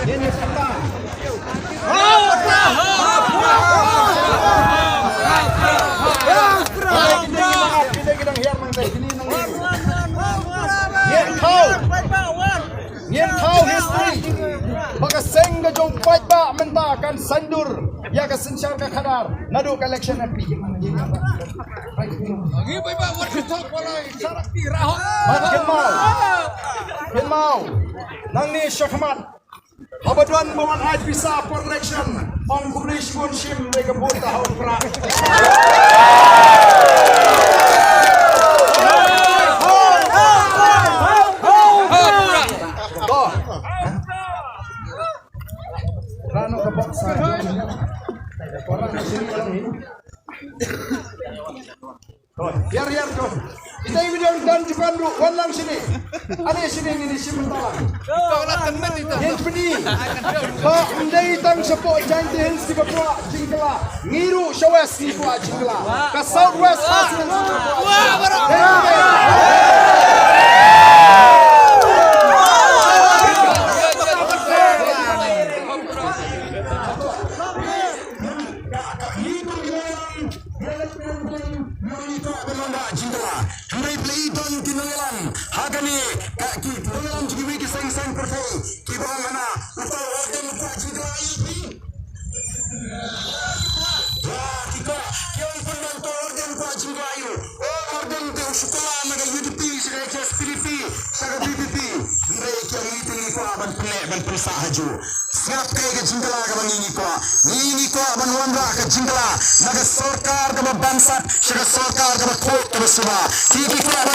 Ini petang. Nghiên thao history maka sengga jong fight ba mentakan sandur ya ka sensyar ka khadar nadu ka election api Ngi ba what you talk walai sarak pi rahon. mat kenmau nang ni syakmat abaduan bawan aj bisa for election on publish pun shim de ka bot tahun pra Rano ke box saja. Orang di sini ini. Biar kau. Kita ini dan juga dulu walang sini. Ada sini ini sementara. Yang ini. Pak mendai tang sepok janji hens di bawah jingkla. Ngiru showes di bawah jingkla. Ke southwest hasil. Wah Siap ke jingkala ka mangingi ko ban wandra ka jingkala naga sarkar ka bansat shaga sarkar ka khot ka suba ki ban